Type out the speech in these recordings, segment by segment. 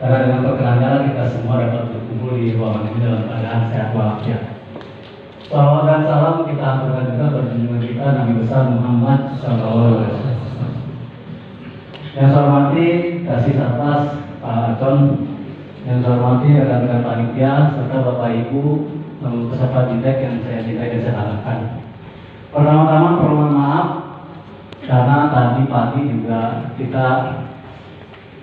karena dengan perkenalan kita semua dapat berkumpul di ruangan ini dalam keadaan sehat walafiat. Salawat dan salam kita aturkan juga pada junjungan kita Nabi besar Muhammad SAW. Yang saya hormati Kasih Satgas Pak Acon, yang saya hormati rekan-rekan panitia serta Bapak Ibu peserta didik yang saya cintai dan saya harapkan. Pertama-tama permohonan maaf karena tadi pagi juga kita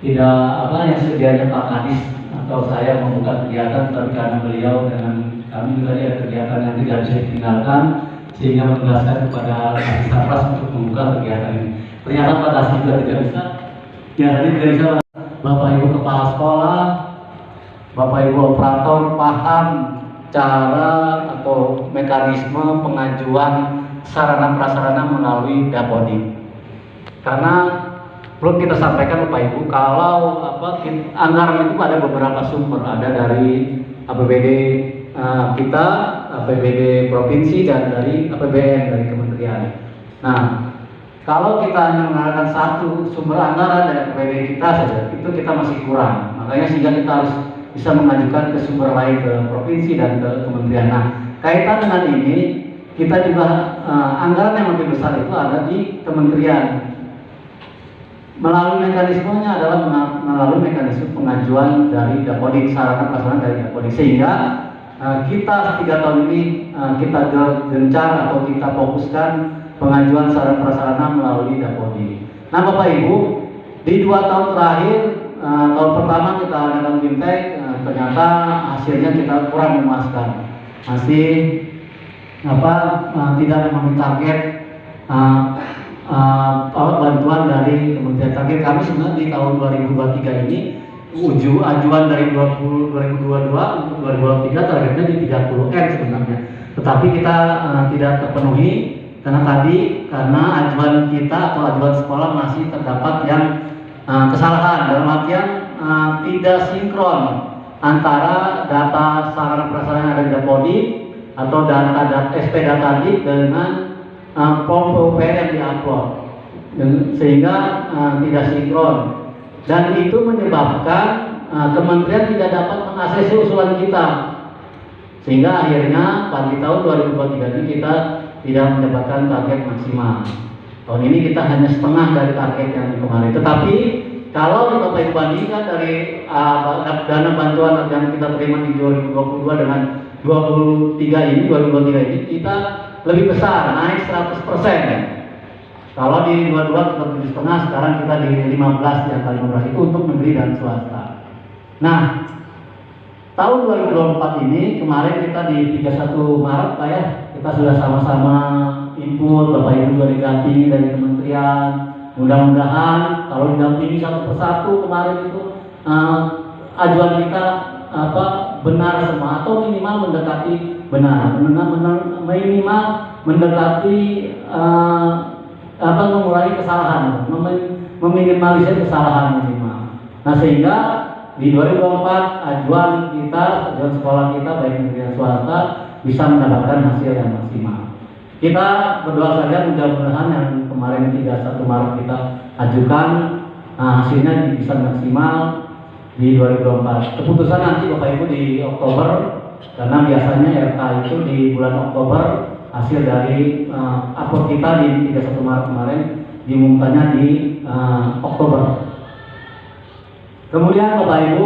tidak yang sedianya Pak Kadis atau saya membuka kegiatan, tapi karena beliau dengan kami juga ada kegiatan yang tidak bisa ditinggalkan sehingga menugaskan kepada Kasih Satgas untuk membuka kegiatan ini. Ternyata Pak Kasih juga tidak bisa. Ya, tadi tidak bisa. Bapak Ibu kepala sekolah, Bapak Ibu operator paham cara atau mekanisme pengajuan sarana prasarana melalui Dapodik. Karena perlu kita sampaikan Bapak Ibu, kalau anggaran itu ada beberapa sumber, ada dari APBD kita, APBD provinsi, dan dari APBN dari kementerian. Nah, kalau kita hanya menggunakan satu sumber anggaran dari APBD kita saja, itu kita masih kurang. Makanya sehingga kita harus bisa mengajukan ke sumber lain, ke provinsi dan ke kementerian. Nah, kaitan dengan ini, kita juga anggaran yang lebih besar itu ada di kementerian. Melalui mekanismenya adalah melalui mekanisme pengajuan dari Dapodik, sarana prasarana dari Dapodik, sehingga kita 3 tahun ini kita gencar atau kita fokuskan pengajuan sarana prasarana melalui Dapodik. Nah, Bapak Ibu, di 2 tahun terakhir, tahun pertama kita adakan BIMTEK, ternyata hasilnya kita kurang memuaskan, masih tidak memenuhi target bantuan dari kementerian. Target kami sebenarnya di tahun 2023 ini ajuan dari 2022 untuk 2023 targetnya di 30M sebenarnya, tetapi kita tidak terpenuhi karena ajuan kita atau ajuan sekolah masih terdapat yang kesalahan, dalam artian tidak sinkron antara data sarana prasarana dari Dapodik atau data SP Datadik dengan form PUPR yang diupload, sehingga tidak sinkron, dan itu menyebabkan kementerian tidak dapat mengakses usulan kita, sehingga akhirnya pada tahun 2023 ini kita tidak mendapatkan target maksimal. Tahun ini kita hanya setengah dari target yang kemarin. Tetapi kalau Bapak Ibu bandingkan dari dana bantuan yang kita terima di 2022 dengan 2023 ini kita lebih besar, naik 100%. Kalau di 22 kita 7,5, sekarang kita di 15, di angka 15 itu untuk negeri dan swasta. Nah, tahun 2024 ini kemarin kita di 31 Maret Pak ya, kita sudah sama-sama input, Bapak Ibu juga didampingi dari kementerian. Mudah-mudahan kalau didampingi satu persatu kemarin itu ajuan kita benar semua atau minimal mendekati benar, minimal mendekati mengurangi kesalahan, meminimalisir kesalahan minimal. Nah, sehingga di 2024 ajuan sekolah kita baik negeri dan swasta bisa mendapatkan hasil yang maksimal. Kita berdoa saja mudah-mudahan yang kemarin 31 Maret kita ajukan hasilnya bisa maksimal di 2024. Keputusan nanti Bapak Ibu di Oktober, karena biasanya RK itu di bulan Oktober, hasil dari upload kita di 31 Maret kemarin diumumkannya di Oktober. Kemudian Bapak Ibu,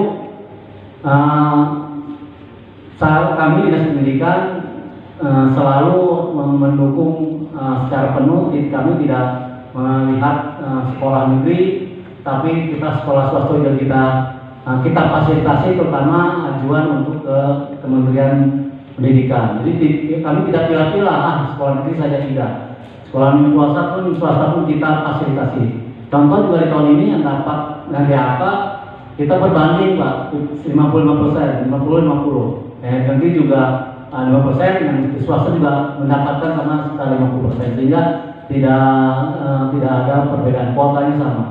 kami Dinas Pendidikan selalu mendukung secara penuh. Kami tidak melihat sekolah negeri, tapi kita sekolah swasta juga kita fasilitasi, terutama ajuan untuk ke Kementerian Pendidikan. Jadi kami tidak pilih-pilih sekolah negeri saja, tidak. Sekolah swasta pun kita fasilitasi. Contoh juga di tahun ini yang dapat kita berbanding Pak, 55%, 50-50. Negeri juga 5%, yang swasta juga mendapatkan sama sekitar 50%, sehingga tidak ada perbedaan, kuotanya sama.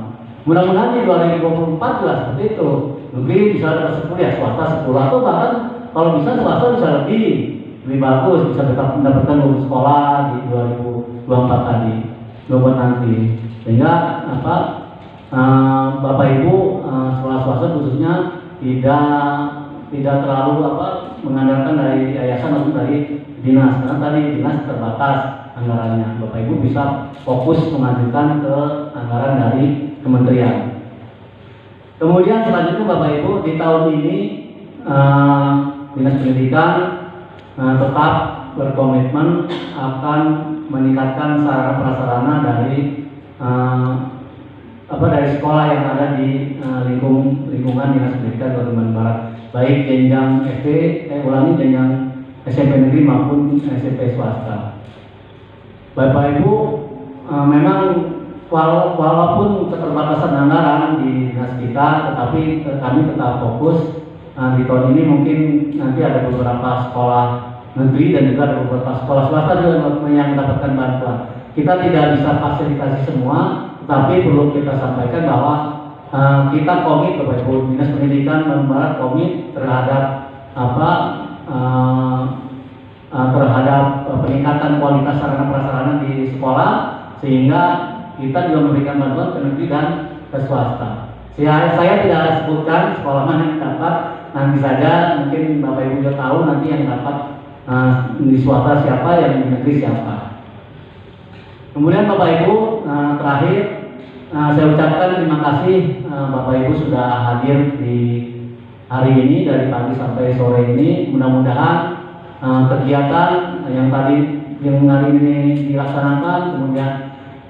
Mudah-mudahan di 2024 juga seperti itu. Negeri bisa dapat 10, ya swasta 10, atau bahkan kalau bisa swasta bisa lebih bagus, bisa tetap mendapatkan lulus sekolah di 2024 tadi, 2024 nanti. Sehingga Bapak Ibu sekolah swasta khususnya tidak terlalu mengandalkan dari yayasan maupun dari dinas, karena tadi dinas terbatas anggarannya. Bapak Ibu bisa fokus mengajukan ke anggaran dari kementerian. Kemudian selanjutnya Bapak Ibu, di tahun ini Dinas Pendidikan tetap berkomitmen akan meningkatkan sarana prasarana dari dari sekolah yang ada di lingkungan Dinas Pendidikan Kalimantan Barat, baik jenjang jenjang SMP negeri maupun SMP swasta. Bapak Ibu, memang walaupun keterbatasan anggaran di dinas kita, tetapi kami tetap fokus. Di tahun ini mungkin nanti ada beberapa sekolah negeri dan juga ada beberapa sekolah swasta juga yang mendapatkan bantuan. Kita tidak bisa fasilitasi semua, tetapi perlu kita sampaikan bahwa kita komit, Bapak Ibu, Dinas Pendidikan Kalimantan Barat komit terhadap terhadap peningkatan kualitas sarana prasarana di sekolah, sehingga kita juga memberikan bantuan ke negeri dan ke swasta. Saya tidak sebutkan sekolah mana yang dapat, nanti saja mungkin Bapak Ibu juga tahu nanti yang dapat di swasta siapa, yang di negeri siapa. Kemudian Bapak Ibu, terakhir saya ucapkan terima kasih Bapak Ibu sudah hadir di hari ini dari pagi sampai sore ini. Mudah-mudahan kegiatan yang hari ini dilaksanakan, kemudian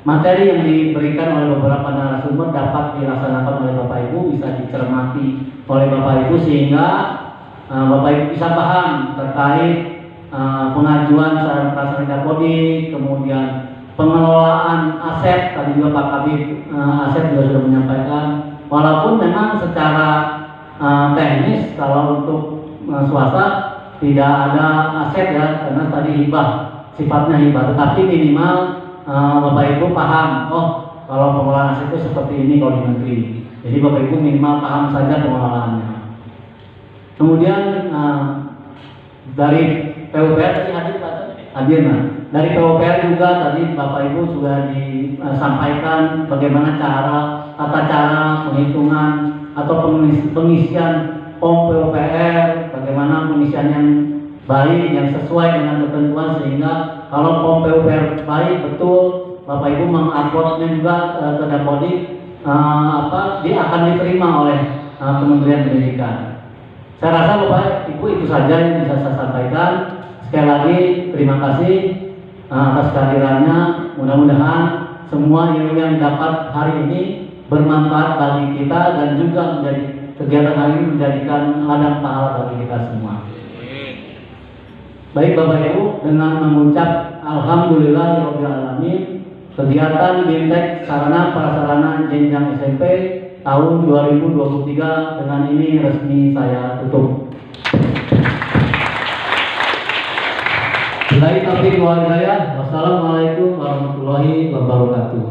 materi yang diberikan oleh beberapa narasumber dapat dilaksanakan oleh Bapak Ibu, bisa dicermati oleh Bapak Ibu, sehingga Bapak Ibu bisa paham terkait pengajuan sarana prasarana Dapodik, kemudian pengelolaan aset. Tadi juga Pak Kabid aset juga sudah menyampaikan, walaupun memang secara teknis kalau untuk swasta tidak ada aset ya, karena tadi hibah, sifatnya hibah, tetapi minimal Bapak Ibu paham, kalau pengelolaan aset itu seperti ini kalau di negeri. Jadi Bapak Ibu minimal paham saja pengelolaannya. Kemudian dari PUPR tadi hadir. Dari PUPR juga tadi Bapak Ibu sudah disampaikan bagaimana tata cara penghitungan atau pengisian POM PUPR, bagaimana pengisian yang baik, yang sesuai dengan ketentuan, sehingga kalau POM PUPR baik betul, Bapak Ibu menguploadnya juga ke Dapodik, akan diterima oleh Kementerian Pendidikan. Saya rasa Bapak Ibu itu saja yang bisa saya sampaikan. Sekali lagi terima kasih atas kehadirannya. Mudah-mudahan semua ilmu yang dapat hari ini bermanfaat bagi kita dan juga menjadi kegiatan hari ini menjadikan ladang pahala bagi kita semua. Baik Bapak Ibu, dengan mengucap alhamdulillahirabbil alamin, kegiatan BIMTEK Sarana Prasarana Jenjang SMP tahun 2023 dengan ini resmi saya tutup. Billahi taufiq wal hidayah. Wassalamualaikum warahmatullahi wabarakatuh.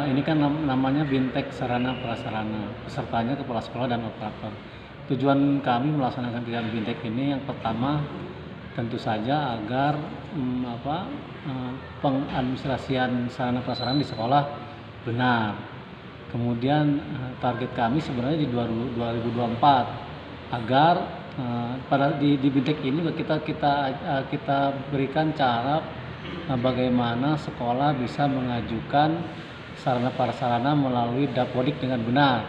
Ini kan namanya BIMTEK Sarana Prasarana, pesertanya kepala sekolah dan operator. Tujuan kami melaksanakan kegiatan BIMTEK ini yang pertama tentu saja agar pengadministrasian sarana prasarana di sekolah benar. Kemudian target kami sebenarnya di 2024 agar di BIMTEK ini kita berikan cara bagaimana sekolah bisa mengajukan sarana prasarana melalui Dapodik dengan benar.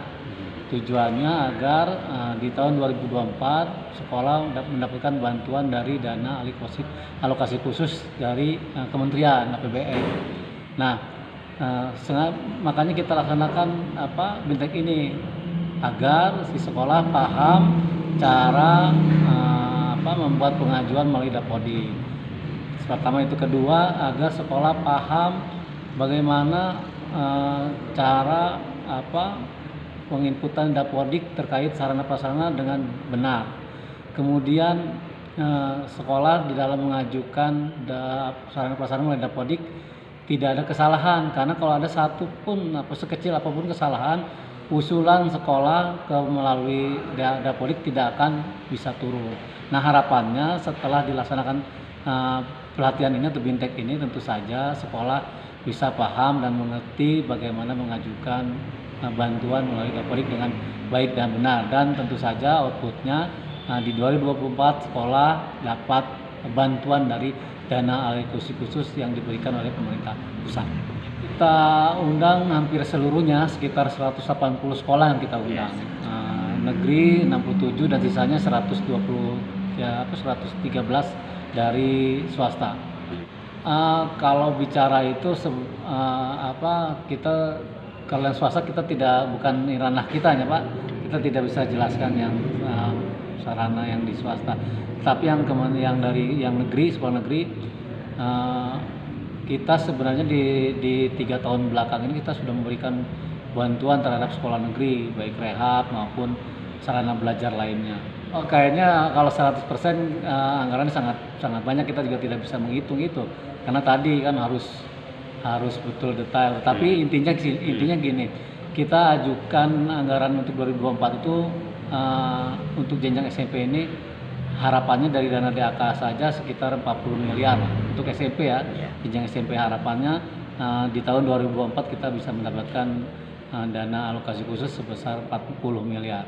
Tujuannya agar di tahun 2024 sekolah mendapatkan bantuan dari dana alokasi khusus dari Kementerian APBN. Nah, makanya kita laksanakan BIMTEK ini agar si sekolah paham cara membuat pengajuan melalui Dapodik. Pertama itu, kedua agar sekolah paham bagaimana cara penginputan Dapodik terkait sarana prasarana dengan benar. Kemudian sekolah di dalam mengajukan sarana prasarana melalui Dapodik tidak ada kesalahan, karena kalau ada satu pun sekecil apapun kesalahan usulan sekolah melalui Dapodik tidak akan bisa turun. Nah, harapannya setelah dilaksanakan pelatihan ini atau BIMTEK ini, tentu saja sekolah bisa paham dan mengerti bagaimana mengajukan bantuan melalui Dapodik dengan baik dan benar, dan tentu saja outputnya di 2024 sekolah dapat bantuan dari dana alokasi khusus yang diberikan oleh pemerintah pusat. Kita undang hampir seluruhnya, sekitar 180 sekolah yang kita undang. Negeri 67 dan sisanya 113 dari swasta. Kalau bicara itu kita kalau yang swasta kita bukan ranah kita ya Pak, kita tidak bisa jelaskan yang sarana yang di swasta. Tapi yang dari yang negeri, sekolah negeri, kita sebenarnya di 3 tahun belakang ini kita sudah memberikan bantuan terhadap sekolah negeri, baik rehab maupun sarana belajar lainnya. Kayaknya kalau 100% anggarannya sangat banyak, kita juga tidak bisa menghitung itu, karena tadi kan harus betul detail. Tapi intinya gini, kita ajukan anggaran untuk 2024 itu untuk jenjang SMP ini harapannya dari dana DAK saja sekitar 40 miliar untuk SMP ya. Jenjang SMP harapannya di tahun 2024 kita bisa mendapatkan dana alokasi khusus sebesar 40 miliar.